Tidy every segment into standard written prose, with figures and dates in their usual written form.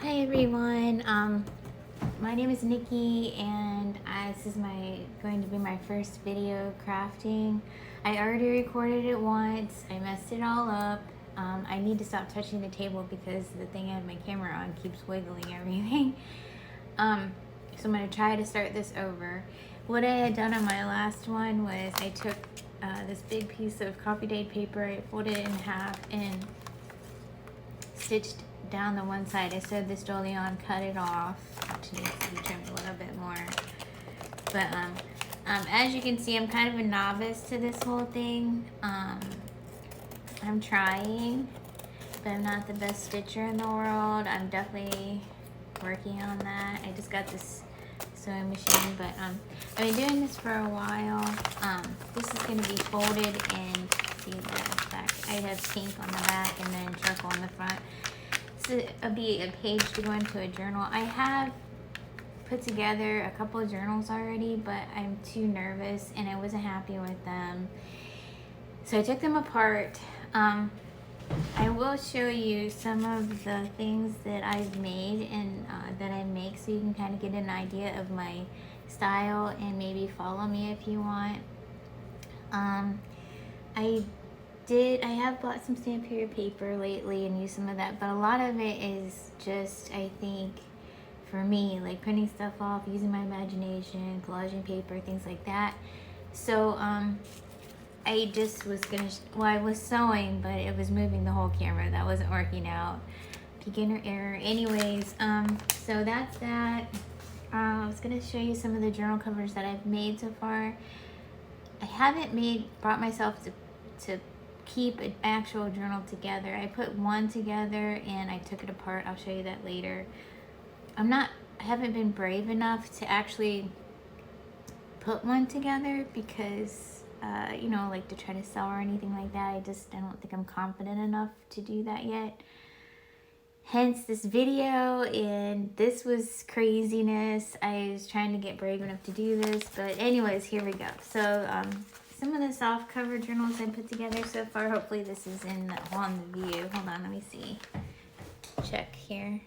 Hi everyone, my name is Nikki and this is going to be my first video crafting. I already recorded it once. I messed it all up. I need to stop touching the table because the thing I have my camera on keeps wiggling everything. So I'm going to try to start this over. What I had done on my last one was I took this big piece of copy date paper, I folded it in half and stitched down the one side. I sewed this dolly on, cut it off. Actually, needs to be trimmed a little bit more. But as you can see, I'm kind of a novice to this whole thing. I'm trying, but I'm not the best stitcher in the world. I'm definitely working on that. I just got this sewing machine, but I've been doing this for a while. This is going to be folded in, see the back. I have pink on the back and then charcoal on the front. It'll be a page to go into a journal. I have put together a couple of journals already, but I'm too nervous and I wasn't happy with them. So I took them apart. I will show you some of the things that I've made and that I make so you can kind of get an idea of my style and maybe follow me if you want. I have bought some Stampin' paper lately and used some of that, but a lot of it is just, I think, for me, like printing stuff off, using my imagination, collaging paper, things like that. So I just was gonna, I was sewing, but it was moving the whole camera. That wasn't working out. Beginner error. Anyways, so that's that. I was gonna show you some of the journal covers that I've made so far. I haven't brought myself to keep an actual journal together. I put one together and I took it apart. I'll show you that later. I haven't been brave enough to actually put one together because, you know, like to try to sell or anything like that. I don't think I'm confident enough to do that yet. Hence this video, and this was craziness. I was trying to get brave enough to do this, but anyways, here we go. So, some of the soft cover journals I put together so far. Hopefully this is on the view. Hold on, let me see. Check here.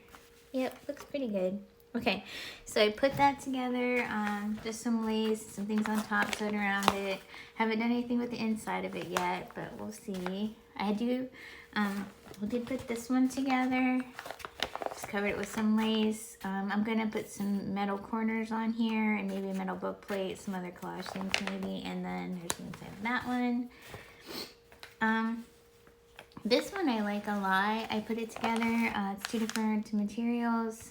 Yep, looks pretty good. Okay, so I put that together. Just some lace, some things on top, sewed around it. Haven't done anything with the inside of it yet, but we'll see. We did put this one together. Just covered it with some lace. I'm gonna put some metal corners on here and maybe a metal book plate, some other collage things maybe, and then here's the inside of that one. This one I like a lot. I put it together. It's two different materials.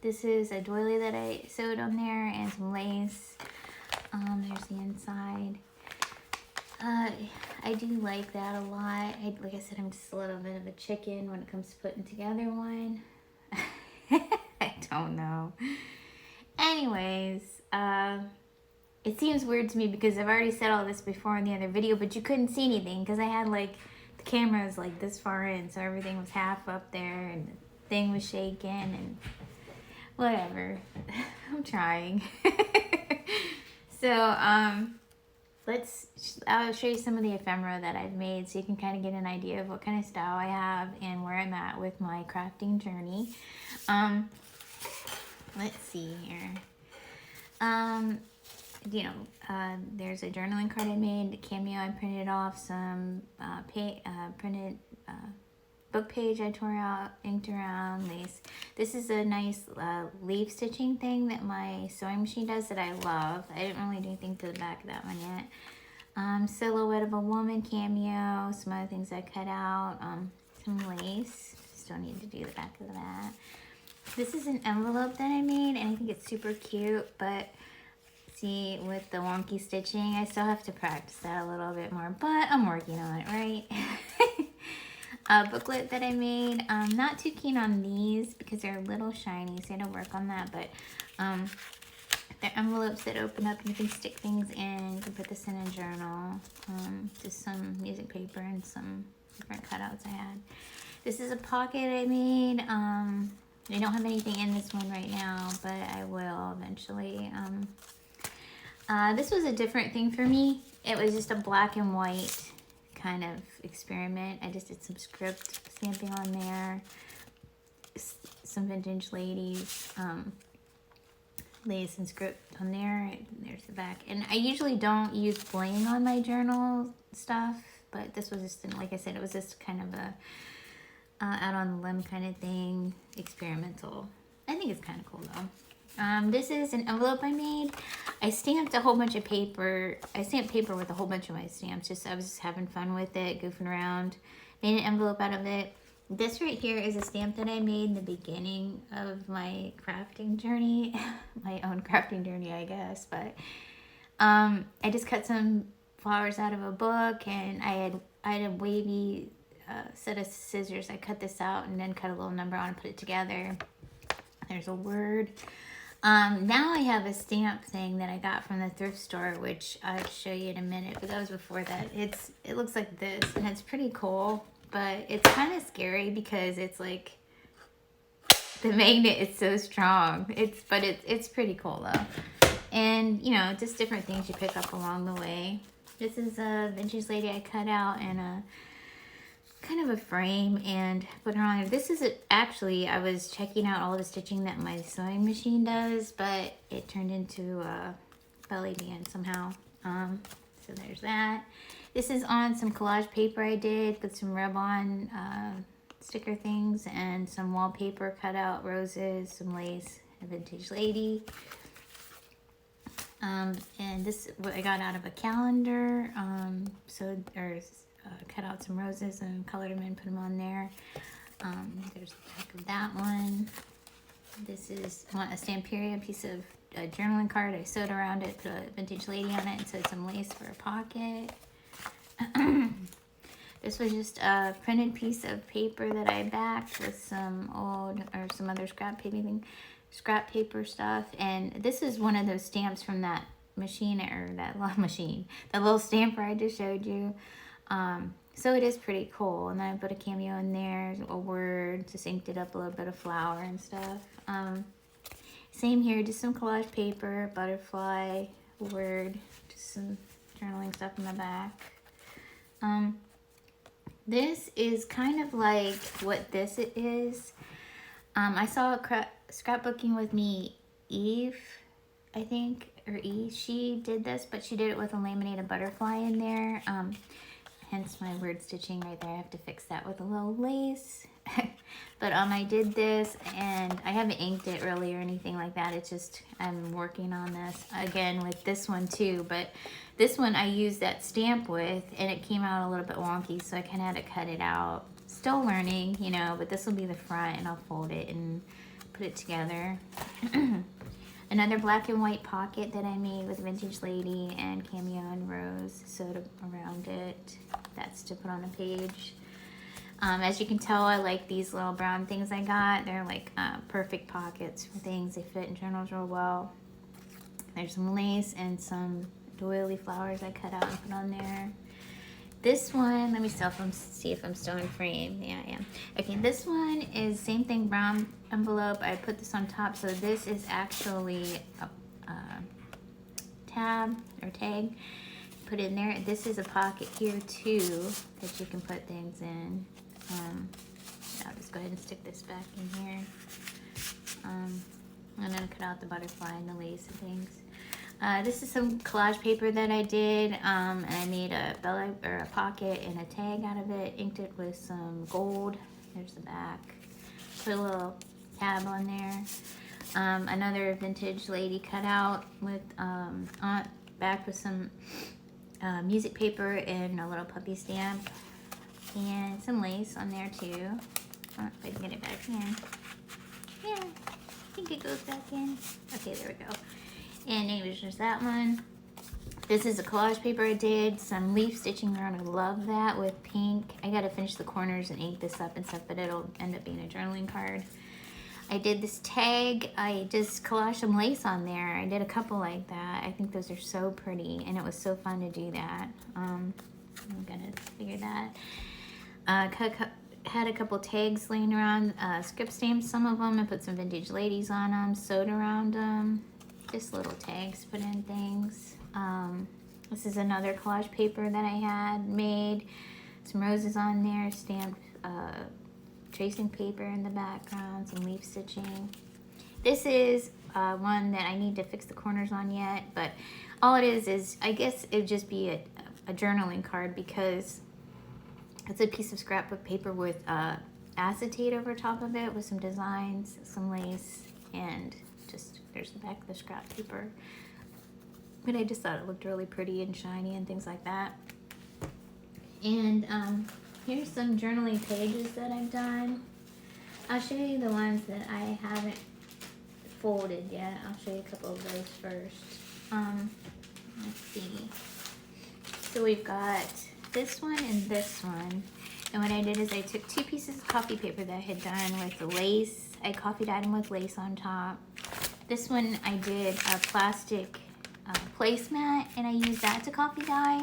This is a doily that I sewed on there and some lace. There's the inside. I do like that a lot. Like I said, I'm just a little bit of a chicken when it comes to putting together one. I don't know. Anyways, it seems weird to me because I've already said all this before in the other video, but you couldn't see anything because I had like the camera was like this far in, so everything was half up there and the thing was shaking and whatever. I'm trying. So, I'll show you some of the ephemera that I've made so you can kind of get an idea of what kind of style I have and where I'm at with my crafting journey. Let's see here. There's a journaling card I made, a cameo I printed off, some printed book page I tore out, inked around, lace. This is a nice leaf stitching thing that my sewing machine does that I love. I didn't really do anything to the back of that one yet. Silhouette of a woman cameo, some other things I cut out, some lace. Still need to do the back of that. This is an envelope that I made and I think it's super cute, but see, with the wonky stitching, I still have to practice that a little bit more, but I'm working on it, right? A booklet that I made. Not too keen on these because they're a little shiny, so I had to work on that, but they're envelopes that open up and you can stick things in. You can put this in a journal. Just some music paper and some different cutouts I had. This is a pocket I made. I don't have anything in this one right now, but I will eventually. This was a different thing for me. It was just a black and white kind of experiment. I just did some script stamping on there. some vintage ladies, lace and script on there. There's the back. And I usually don't use bling on my journal stuff, but this was just, like I said, it was just kind of a out on the limb kind of thing, experimental. I think it's kind of cool though. This is an envelope I made. I stamped a whole bunch of paper. I stamped paper with a whole bunch of my stamps. I was just having fun with it, goofing around. Made an envelope out of it. This right here is a stamp that I made in the beginning of my crafting journey. My own crafting journey, I guess. But I just cut some flowers out of a book, and I had a wavy set of scissors. I cut this out and then cut a little number on and put it together. There's a word. Now I have a stamp thing that I got from the thrift store, which I'll show you in a minute, but that was before that. It looks like this, and it's pretty cool, but it's kind of scary because it's like the magnet is so strong. It's pretty cool though. And you know, just different things you pick up along the way. This is a vintage lady I cut out in a kind of a frame and put her on. This is actually, I was checking out all the stitching that my sewing machine does, but it turned into a belly band somehow. So there's that. This is on some collage paper I did with some rub-on sticker things and some wallpaper, cut out roses, some lace, a vintage lady. And this what I got out of a calendar. Cut out some roses and colored them and put them on there. There's the back of that one. This is a Stamperia piece of a journaling card. I sewed around it, put a vintage lady on it, and sewed some lace for a pocket. This was just a printed piece of paper that I backed with some old or some other scrap paper stuff. And this is one of those stamps from that machine, or that little stamper I just showed you. So it is pretty cool. And then I put a cameo in there, a word, just inked it up, a little bit of flower and stuff. Same here, just some collage paper, butterfly, word, just some journaling stuff in the back. This is kind of like what this is. I saw Scrapbooking with Me, Eve, I think, or E. She did this, but she did it with a laminated butterfly in there. Hence my word stitching right there. I have to fix that with a little lace. But I did this, and I haven't inked it really or anything like that. It's just I'm working on this again with this one too. But this one I used that stamp with, and it came out a little bit wonky, so I kind of had to cut it out. Still learning, you know, but this will be the front, and I'll fold it and put it together. Another black and white pocket that I made with Vintage Lady and Cameo and Rose sewed around it. That's to put on a page. As you can tell, I like these little brown things I got. They're like perfect pockets for things. They fit in journals real well. There's some lace and some doily flowers I cut out and put on there. This one, let me see if I'm still in frame. Yeah, I am. Okay, this one is same thing, brown envelope. I put this on top, so this is actually a tab or tag. Put it in there. This is a pocket here too that you can put things in. I'll just go ahead and stick this back in here. I'm gonna cut out the butterfly and the lace and things. This is some collage paper that I did, and I made a belly or a pocket and a tag out of it. Inked it with some gold. There's the back. Put a little tab on there. Another Vintage Lady cutout with back with some music paper and a little puppy stamp, and some lace on there too. I don't know if I can get it back in. Yeah, I think it goes back in. Okay, there we go. And anyways, there's that one. This is a collage paper I did. Some leaf stitching around. I love that with pink. I gotta finish the corners and ink this up and stuff, but it'll end up being a journaling card. I did this tag. I just collaged some lace on there. I did a couple like that. I think those are so pretty, and it was so fun to do that. I'm gonna figure that. Had a couple tags laying around. Script stamped some of them and put some Vintage Ladies on them. Sewed around them. Just little tags, put in things. This is another collage paper that I had made. Some roses on there, stamped tracing paper in the background, some leaf stitching. This is one that I need to fix the corners on yet, but all it is I guess it'd just be a journaling card, because it's a piece of scrapbook paper with acetate over top of it with some designs, some lace, and just there's the back of the scrap paper. But I just thought it looked really pretty and shiny and things like that. And here's some journaling pages that I've done. I'll show you the ones that I haven't folded yet. I'll show you a couple of those first. Let's see. So we've got this one and this one. And what I did is I took 2 pieces of coffee paper that I had done with the lace. I coffee dyed them with lace on top. This one I did a plastic placemat, and I used that to coffee dye.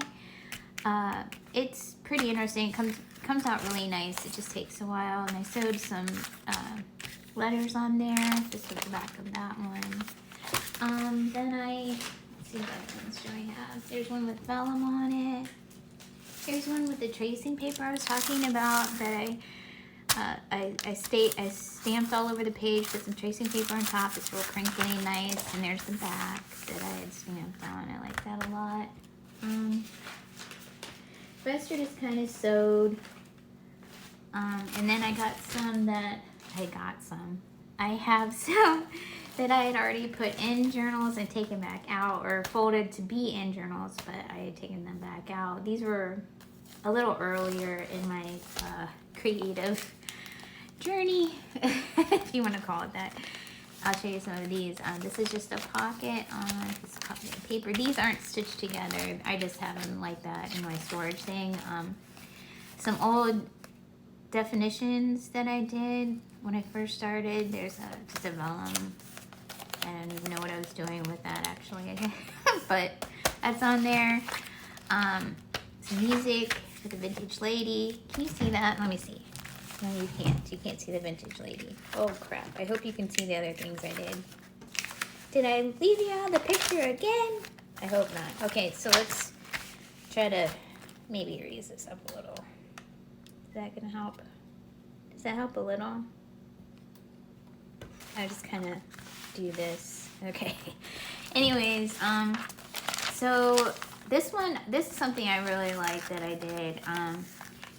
It's pretty interesting. It comes out really nice. It just takes a while. And I sewed some letters on there. This was the back of that one. Then let's see what other ones do I have. There's one with vellum on it. Here's one with the tracing paper I was talking about that I stamped all over the page, put some tracing paper on top. It's real crinkly and nice. And there's the back that I had stamped on. I like that a lot. The rest are just kind of sewed. And then I have some that I had already put in journals and taken back out, or folded to be in journals, but I had taken them back out. These were a little earlier in my creative journey, if you want to call it that. I'll show you some of these. This is just a pocket on a piece of copy paper. These aren't stitched together. I just have them like that in my storage thing. Some old definitions that I did when I first started. There's just a vellum. I don't even know what I was doing with that actually, but that's on there. Some music for the vintage lady. Can you see that? Let me see. No, you can't. You can't see the vintage lady. Oh crap. I hope you can see the other things I did. Did I leave you out of the picture again? I hope not. Okay, so let's try to maybe raise this up a little. Is that gonna help? Does that help a little? I just kind of do this. Okay. Anyways, so this is something I really like that I did.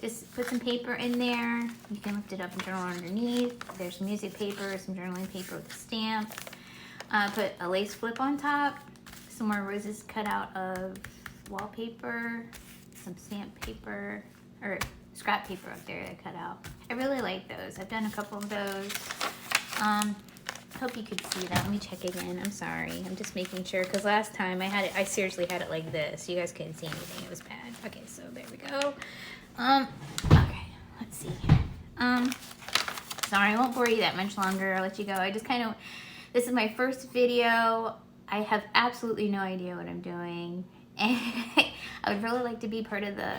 Just put some paper in there. You can lift it up and journal underneath. There's some music paper, some journaling paper with a stamp. Put a lace flip on top. Some more roses cut out of wallpaper. Some stamp paper, or scrap paper up there that I cut out. I really like those. I've done a couple of those. Hope you could see that. Let me check again. I'm sorry. I'm just making sure, because last time I seriously had it like this. You guys couldn't see anything. It was bad. Okay, so there we go. Okay, let's see. Sorry, I won't bore you that much longer. I'll let you go. This is my first video. I have absolutely no idea what I'm doing. And I would really like to be part of the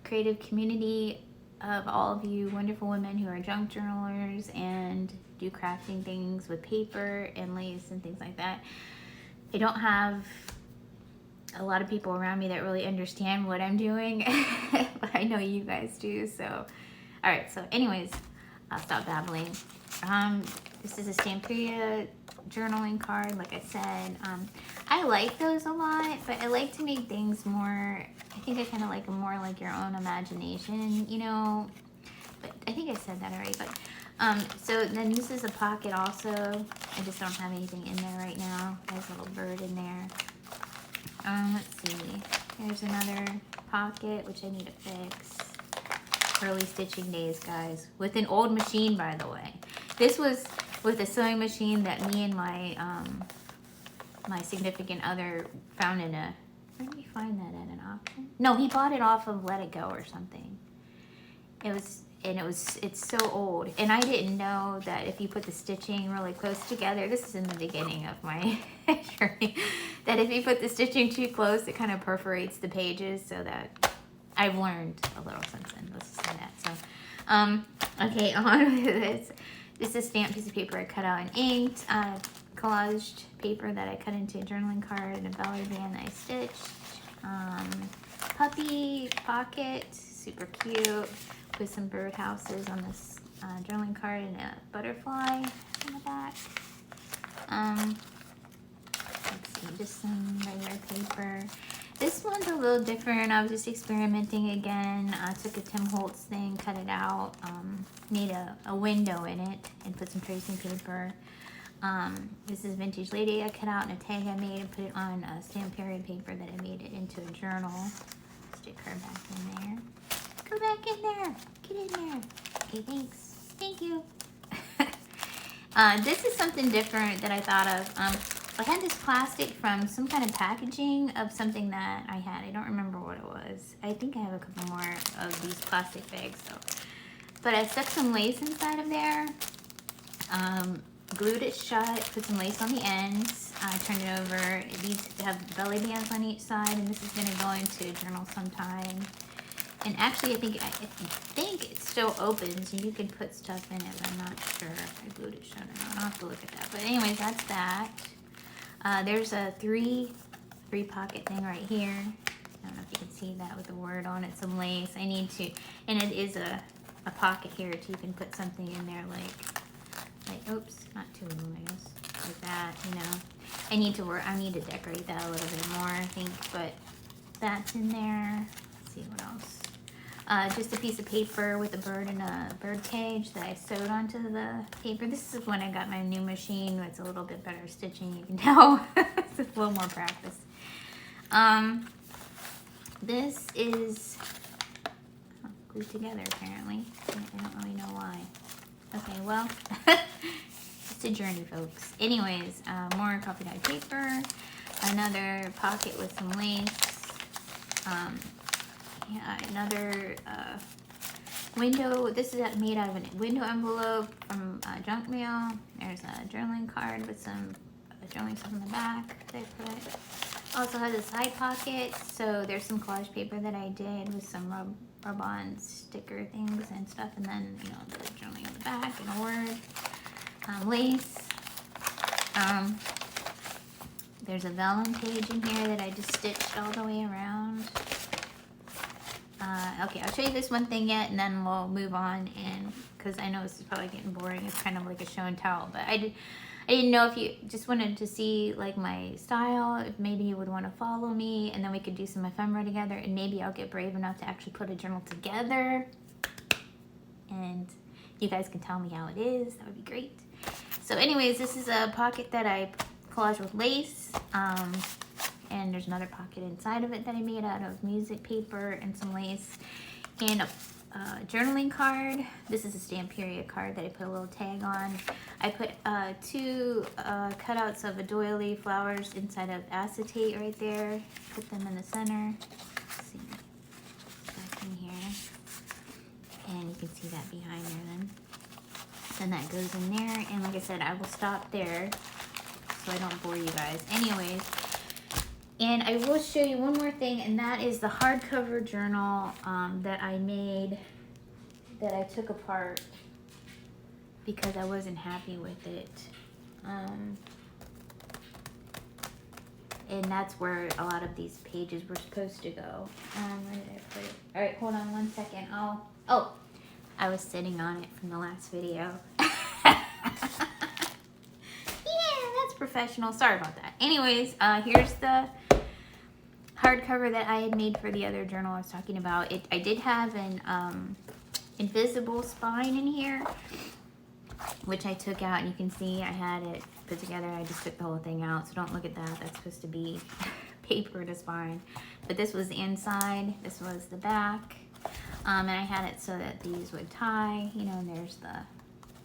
creative community of all of you wonderful women who are junk journalers and do crafting things with paper and lace and things like that. I don't have a lot of people around me that really understand what I'm doing, but I know you guys do. So, all right. So anyways, I'll stop babbling. This is a Stamperia journaling card. Like I said, I like those a lot, but I like to make things more, I think I kind of like them more like your own imagination, you know, but I think I said that already, but, so then this is a pocket also. I just don't have anything in there right now. There's a little bird in there. Let's see. Here's another pocket, which I need to fix. Early stitching days, guys. With an old machine, by the way. This was with a sewing machine that me and my my significant other found in a... Where did we find that at an auction? No, he bought it off of Let It Go or something. It's so old. And I didn't know that if you put the stitching really close together, this is in the beginning of my journey, that if you put the stitching too close, it kind of perforates the pages, so that I've learned a little since then. Let's say that. So, okay, on with this. This is a stamped piece of paper I cut out and inked. Collaged paper that I cut into a journaling card and a belly band that I stitched. Puppy pocket, super cute, with some bird houses on this journaling card and a butterfly on the back. Let's see, just some regular paper. This one's a little different. I was just experimenting again. I took a Tim Holtz thing, cut it out, made a window in it, and put some tracing paper. This is Vintage Lady I cut out, and a tag I made and put it on a stamp period paper that I made it into a journal. Stick her back in there. Go back in there. Get in there. Okay, thanks. Thank you. This is something different that I thought of. I had this plastic from some kind of packaging of something that I had. I don't remember what it was. I think I have a couple more of these plastic bags. So, but I stuck some lace inside of there. Glued it shut, put some lace on the ends. I turned it over. It needs to have belly bands on each side, and this is going to go into a journal sometime. And actually, I think it still opens, and you can put stuff in it, but I'm not sure if I glued it shut or not. I'll have to look at that. But anyways, that's that. There's a three pocket thing right here. I don't know if you can see that with the word on it, some lace. I need to, and it is a pocket here, so you can put something in there like, oops, not two of them, I guess, like that, you know. I need to decorate that a little bit more, I think, but that's in there. Let's see what else. Just a piece of paper with a bird and a bird cage that I sewed onto the paper. This is when I got my new machine. It's a little bit better stitching, you can tell. It's a little more practice. This is glued together, apparently. I don't really know why. Okay, well, it's a journey, folks. Anyways, more coffee dyed paper, another pocket with some lace, yeah, another window. This is made out of a window envelope from junk mail. There's a journaling card with some journaling stuff on the back that I put. Also has a side pocket, so there's some collage paper that I did with some rub-on sticker things and stuff, and then, you know, the journaling on the back and a word. Lace. There's a vellum page in here that I just stitched all the way around. Okay, I'll show you this one thing yet, and then we'll move on, and because I know this is probably getting boring. It's kind of like a show and tell, but I didn't know if you just wanted to see like my style, if maybe you would want to follow me, and then we could do some ephemera together, and maybe I'll get brave enough to actually put a journal together, and you guys can tell me how it is. That would be great. So anyways, this is a pocket that I collaged with lace, and there's another pocket inside of it that I made out of music paper and some lace, and a journaling card. This is a stamp period card that I put a little tag on. I put two cutouts of a doily flowers inside of acetate right there. Put them in the center. Let's see, back in here, and you can see that behind there. Then that goes in there, and like I said, I will stop there so I don't bore you guys. Anyways. And I will show you one more thing, and that is the hardcover journal that I made, that I took apart because I wasn't happy with it. And that's where a lot of these pages were supposed to go. Where did I put it? All right, hold on one second. Oh, I was sitting on it from the last video. Yeah, that's professional. Sorry about that. Anyways, here's the hardcover that I had made for the other journal I was talking about. I did have an invisible spine in here, which I took out, and you can see I had it put together. I just took the whole thing out, so don't look at that. That's supposed to be paper to spine. But this was the inside, this was the back, and I had it so that these would tie, you know, and there's the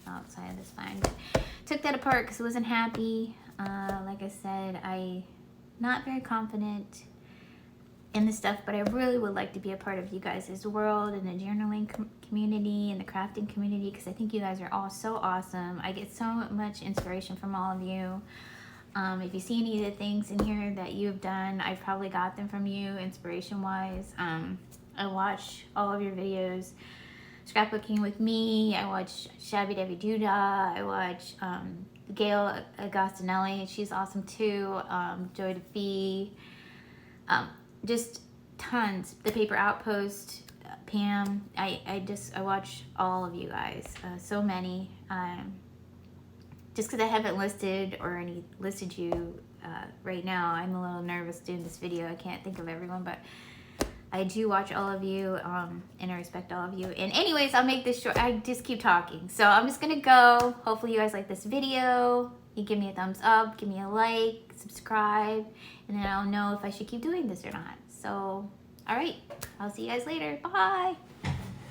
outside of the spine. But took that apart because I wasn't happy. Like I said, I'm not very confident in this stuff, but I really would like to be a part of you guys' world and the journaling community and the crafting community, because I think you guys are all so awesome. I get so much inspiration from all of you. If you see any of the things in here that you've done, I've probably got them from you inspiration wise. I watch all of your videos. Scrapbooking with me, I watch Shabby Dabby Doodah, I watch Gail Agostinelli, she's awesome too, Joy DeFee, just tons. The Paper Outpost Pam. I watch all of you guys, so many. Just because I haven't listed you right now, I'm a little nervous doing this video. I can't think of everyone, but I do watch all of you, and I respect all of you. And anyways, I'll make this short. I just keep talking. So I'm just gonna go. Hopefully you guys like this video. You give me a thumbs up, give me a like, subscribe, and then I'll know if I should keep doing this or not. So, all right, I'll see you guys later. Bye.